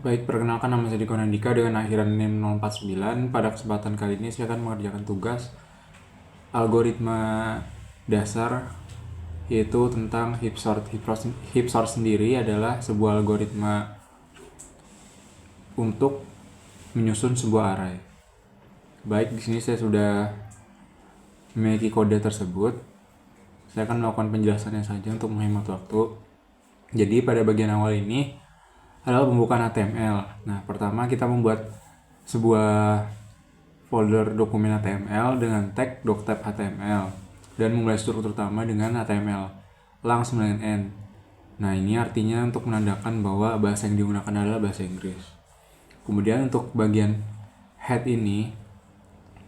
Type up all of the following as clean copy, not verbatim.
Baik, perkenalkan nama saya Diko Nandika dengan akhiran NIM 049. Pada kesempatan kali ini saya akan mengerjakan tugas algoritma dasar, yaitu tentang heap sort. Heap sort sendiri adalah sebuah algoritma untuk menyusun sebuah array. Baik, di sini saya sudah memiliki kode tersebut. Saya akan melakukan penjelasannya saja untuk menghemat waktu. Jadi pada bagian awal ini adalah pembukaan HTML. Nah, pertama kita membuat sebuah folder dokumen HTML dengan tag doctype.html dan memulai struktur utama dengan HTML lang 9n. Nah, ini artinya untuk menandakan bahwa bahasa yang digunakan adalah bahasa Inggris. Kemudian untuk bagian head ini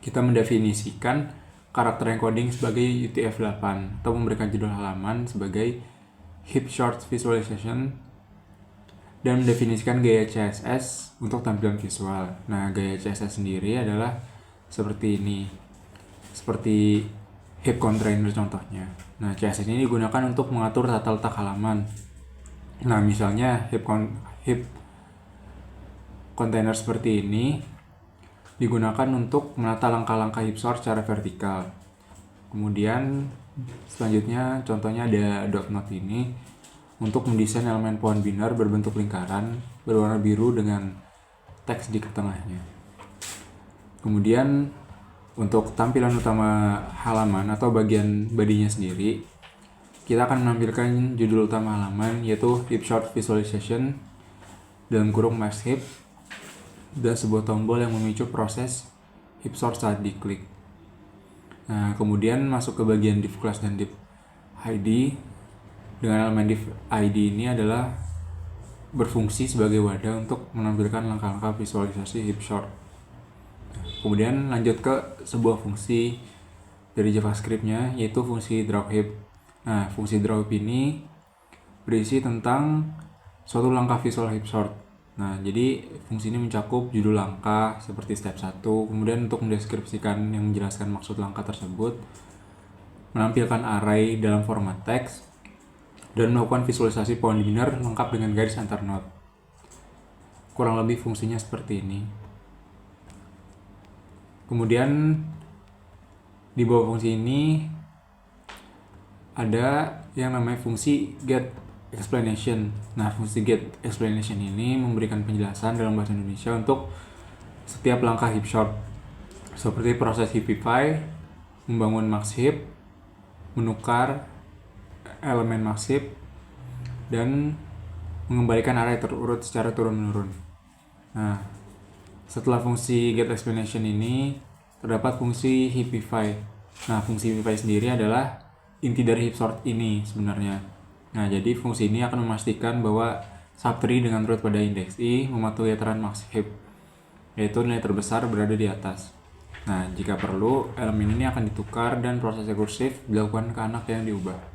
kita mendefinisikan karakter encoding sebagai UTF-8 atau memberikan judul halaman sebagai heap sort visualization dan mendefinisikan gaya CSS untuk tampilan visual. Nah, gaya CSS sendiri adalah seperti ini, seperti heap container contohnya. Nah, CSS ini digunakan untuk mengatur tata letak halaman. Nah, misalnya heap container seperti ini digunakan untuk menata langkah-langkah heap sort secara vertikal. Kemudian selanjutnya contohnya ada .note ini untuk mendesain elemen pohon binar berbentuk lingkaran berwarna biru dengan teks di tengahnya. Kemudian untuk tampilan utama halaman atau bagian bodinya sendiri, kita akan menampilkan judul utama halaman yaitu heap sort visualization dalam kurung max heap dan sebuah tombol yang memicu proses heap sort saat diklik. Nah, kemudian masuk ke bagian div class dan div ID. Dengan elemen div ID ini adalah berfungsi sebagai wadah untuk menampilkan langkah-langkah visualisasi heap sort. Kemudian lanjut ke sebuah fungsi dari JavaScript-nya yaitu fungsi drawHeap. Nah, fungsi drawHeap ini berisi tentang suatu langkah visual heap sort. Nah, jadi fungsi ini mencakup judul langkah seperti step 1, kemudian untuk mendeskripsikan yang menjelaskan maksud langkah tersebut, menampilkan array dalam format teks, dan melakukan visualisasi pohon binar lengkap dengan garis antar node. Kurang lebih fungsinya seperti ini. Kemudian di bawah fungsi ini ada yang namanya fungsi get explanation. Nah, fungsi get explanation ini memberikan penjelasan dalam bahasa Indonesia untuk setiap langkah heap sort, seperti proses heapify, membangun max heap, menukar elemen max heap, dan mengembalikan array terurut secara turun-menurun. Nah, setelah fungsi get explanation ini terdapat fungsi heapify. Nah, fungsi heapify sendiri adalah inti dari heap sort ini sebenarnya. Nah, jadi fungsi ini akan memastikan bahwa subtree dengan root pada indeks i mematuhi aturan max heap, yaitu nilai terbesar berada di atas. Nah, jika perlu, elemen ini akan ditukar dan proses rekursif dilakukan ke anak yang diubah.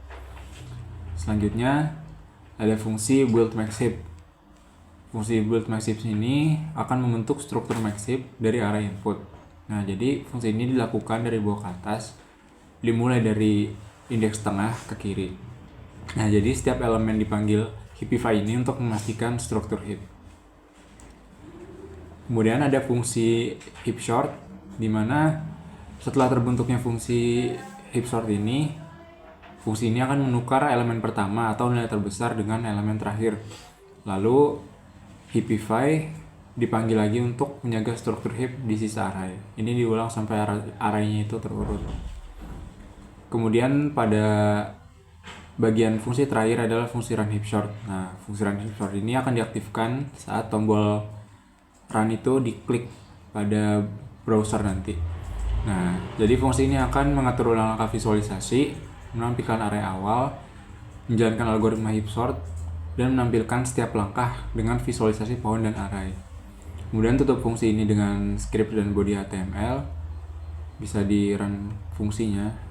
Selanjutnya, ada fungsi build max heap. Fungsi build max heap ini akan membentuk struktur max heap dari array input. Nah, jadi fungsi ini dilakukan dari bawah ke atas, dimulai dari indeks tengah ke kiri. Nah, jadi setiap elemen dipanggil heapify ini untuk memastikan struktur heap. Kemudian ada fungsi heap sort, di mana setelah terbentuknya fungsi heap sort ini, fungsi ini akan menukar elemen pertama atau nilai terbesar dengan elemen terakhir. Lalu heapify dipanggil lagi untuk menjaga struktur heap di sisa array. Ini diulang sampai arraynya itu terurut. Kemudian pada bagian fungsi terakhir adalah fungsi run heap sort. Nah, fungsi run heap sort ini akan diaktifkan saat tombol run itu diklik pada browser nanti. Nah, jadi fungsi ini akan mengatur ulang langkah visualisasi, menampilkan array awal, menjalankan algoritma heap sort, dan menampilkan setiap langkah dengan visualisasi pohon dan array. Kemudian tutup fungsi ini dengan script dan body HTML, bisa di run fungsinya.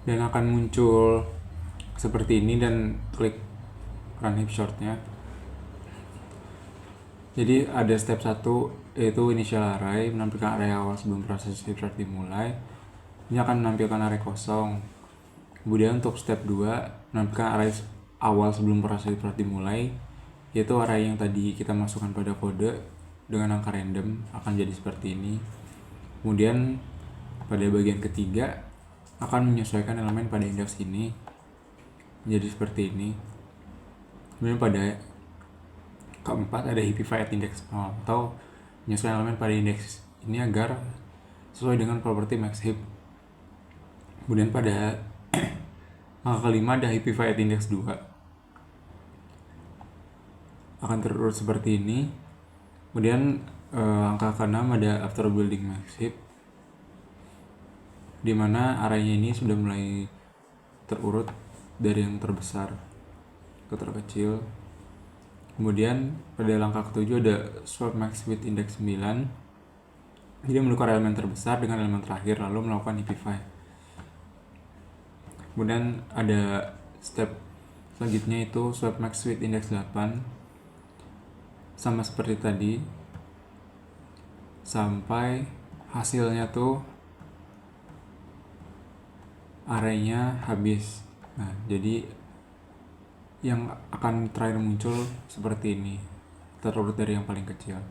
Dan akan muncul seperti ini dan klik run heap shortnya. Jadi ada step 1 yaitu initial array, menampilkan array awal sebelum proses heap sort dimulai. Ini akan menampilkan array kosong. Kemudian untuk step 2, menampilkan array awal sebelum proses dimulai, yaitu array yang tadi kita masukkan pada kode dengan angka random akan jadi seperti ini. Kemudian pada bagian ketiga akan menyesuaikan elemen pada indeks ini menjadi seperti ini. Kemudian pada keempat ada heapify at index 0 atau menyesuaikan elemen pada indeks ini agar sesuai dengan properti max heap. Kemudian pada angka kelima ada heapify at index 2 akan terurut seperti ini. Kemudian angka ke-6 ada after building max heap, dimana arraynya ini sudah mulai terurut dari yang terbesar ke terkecil. Kemudian pada langkah ke-7 ada swap max with index 9, jadi menukar elemen terbesar dengan elemen terakhir lalu melakukan heapify. Kemudian ada step selanjutnya itu swap max with index 8, sama seperti tadi sampai hasilnya tuh arraynya habis. Nah, jadi yang akan terakhir muncul seperti ini, terurut dari yang paling kecil.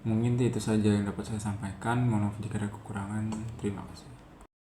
Mungkin itu saja yang dapat saya sampaikan. Mohon maaf jika ada kekurangan. Terima kasih.